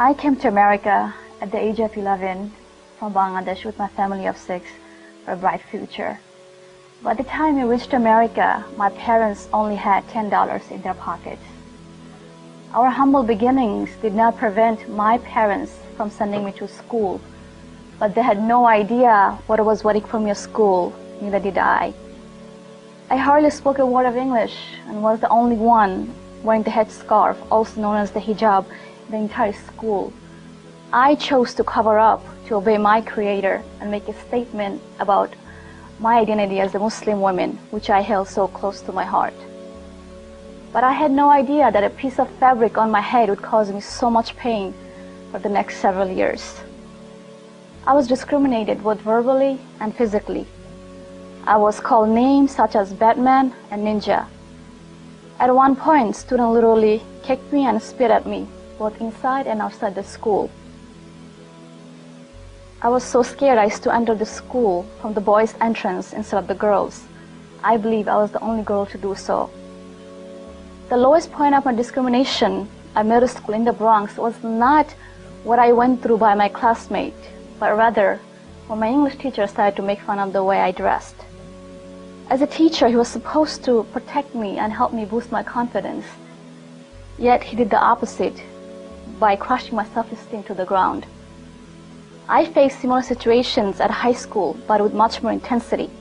I came to America at the age of 11 from Bangladesh with my family of 6 for a bright future. By the time I reached America, my parents only had $10 in their pockets. Our humble beginnings did not prevent my parents from sending me to school, but they had no idea what was waiting for me at school, neither did I. I hardly spoke a word of English and was the only one wearing the headscarf, also known as the hijab, in the entire school. I chose to cover up to obey my Creator and make a statement about my identity as a Muslim woman, which I held so close to my heart. But I had no idea that a piece of fabric on my head would cause me so much pain for the next several years. I was discriminated both verbally and physically. I was called names such as Batman and Ninja. At one point, students literally kicked me and spit at me, both inside and outside the school. I was so scared I used to enter the school from the boys' entrance instead of the girls. I believe I was the only girl to do so. The lowest point of my discrimination at middle school in the Bronx was not what I went through by my classmate, but rather when my English teacher started to make fun of the way I dressed. As a teacher, he was supposed to protect me and help me boost my confidence. Yet he did the opposite by crushing my self-esteem to the ground. I faced similar situations at high school, but with much more intensity.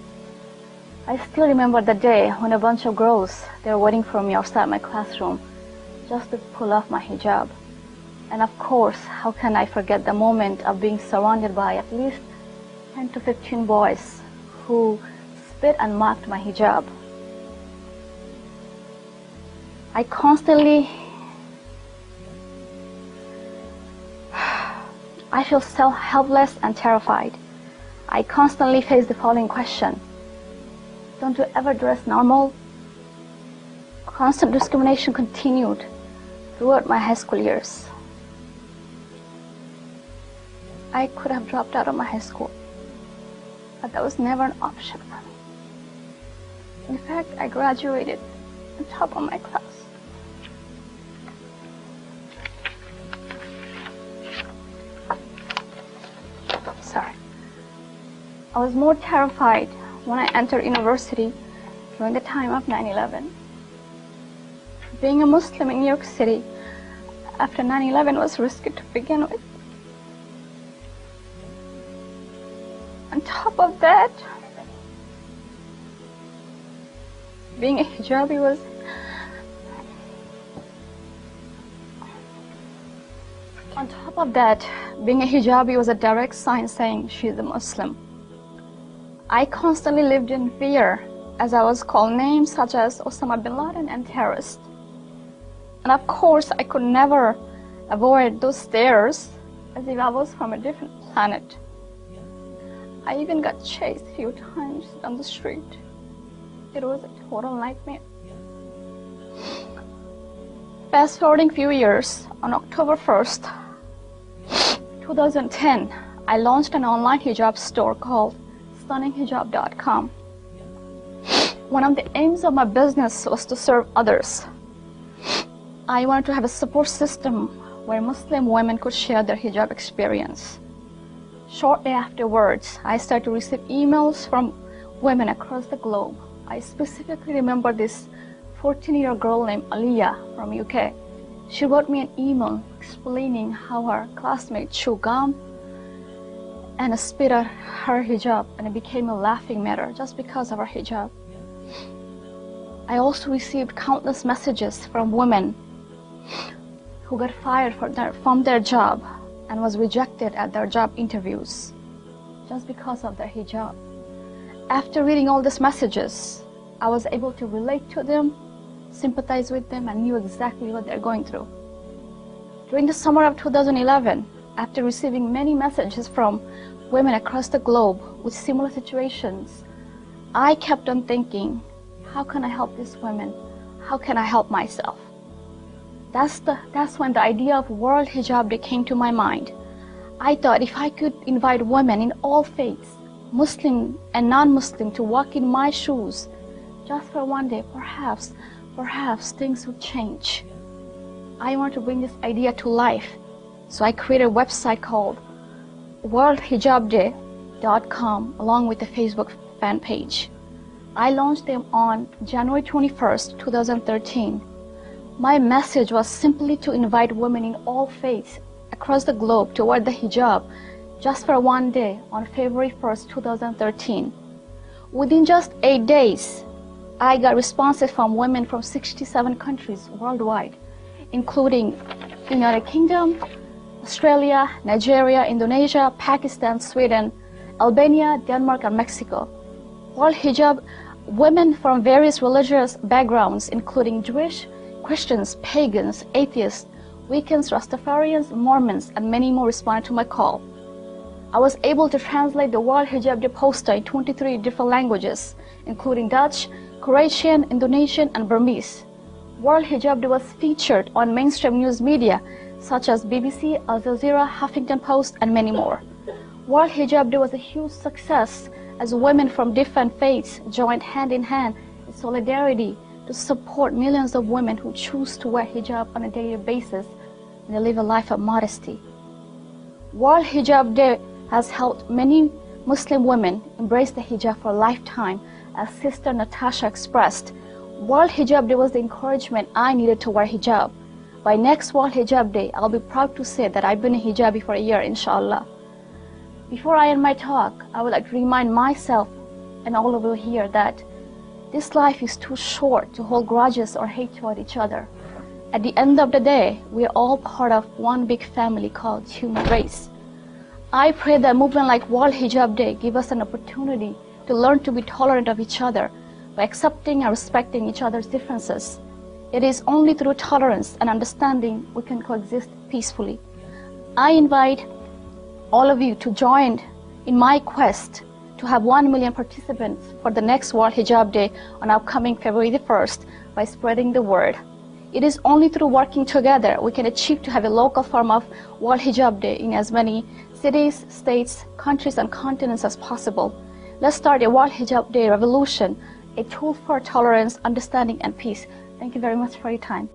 I still remember the day when a bunch of girls, they were waiting for me outside my classroom just to pull off my hijab. And of course, how can I forget the moment of being surrounded by at least 10 to 15 boys who spit and mocked my hijab. I feel so helpless and terrified. I constantly face the following question: don't you ever dress normal? Constant discrimination continued throughout my high school years. I could have dropped out of my high school, but that was never an option for me. In fact, I graduated on top of my class. Sorry. I was more terrified when I entered university during the time of 9/11. Being a Muslim in New York City after 9/11 was risky to begin with. On top of that, being a hijabi was a direct sign saying she's a Muslim. I constantly lived in fear as I was called names such as Osama bin Laden and terrorist. And of course, I could never avoid those stares as if I was from a different planet. I even got chased a few times on the street. It was a total nightmare. Fast forwarding a few years, on October 1st, 2010, I launched an online hijab store called stunninghijab.com. One of the aims of my business was to serve others. I wanted to have a support system where Muslim women could share their hijab experience. Shortly afterwards, I started to receive emails from women across the globe. I specifically remember this 14-year-old girl named Aliyah from UK. She wrote me an email explaining how her classmate chewed gum and spit at her hijab, and it became a laughing matter just because of her hijab. I also received countless messages from women who got fired from their job and was rejected at their job interviews just because of their hijab. After reading all these messages, I was able to relate to them, sympathize with them, and knew exactly what they're going through. During the summer of 2011, after receiving many messages from women across the globe with similar situations, I kept on thinking, how can I help these women? How can I help myself? That's when the idea of World Hijab Day came to my mind. I thought if I could invite women in all faiths, Muslim and non-Muslim, to walk in my shoes just for one day, perhaps things would change. I want to bring this idea to life So I created a website called worldhijabday.com along with a Facebook fan page. I launched them on January 21st, 2013. My message was simply to invite women in all faiths across the globe to wear the hijab just for one day on February 1st, 2013. Within just 8 days, I got responses from women from 67 countries worldwide, including the United Kingdom, Australia, Nigeria, Indonesia, Pakistan, Sweden, Albania, Denmark, and Mexico. World Hijab, women from various religious backgrounds, including Jewish, Christians, pagans, atheists, Wiccans, Rastafarians, Mormons, and many more responded to my call. I was able to translate the World Hijab Day poster in 23 different languages, including Dutch, Croatian, Indonesian, and Burmese. World Hijab Day was featured on mainstream news media such as BBC, Al Jazeera, Huffington Post, and many more. World Hijab Day was a huge success as women from different faiths joined hand in hand in solidarity to support millions of women who choose to wear hijab on a daily basis and live a life of modesty. World Hijab Day has helped many Muslim women embrace the hijab for a lifetime. As Sister Natasha expressed, World Hijab Day was the encouragement I needed to wear hijab. By next World Hijab Day, I'll be proud to say that I've been a hijabi for a year, inshallah. Before I end my talk, I would like to remind myself and all of you here that this life is too short to hold grudges or hate toward each other. At the end of the day, we are all part of one big family called human race. I pray that a movement like World Hijab Day give us an opportunity to learn to be tolerant of each other by accepting and respecting each other's differences. It is only through tolerance and understanding we can coexist peacefully. I invite all of you to join in my quest to have 1 million participants for the next World Hijab Day on upcoming February the 1st by spreading the word. It is only through working together we can achieve to have a local form of World Hijab Day in as many cities, states, countries, and continents as possible. Let's start a World Hijab Day revolution, a tool for tolerance, understanding, and peace. Thank you very much for your time.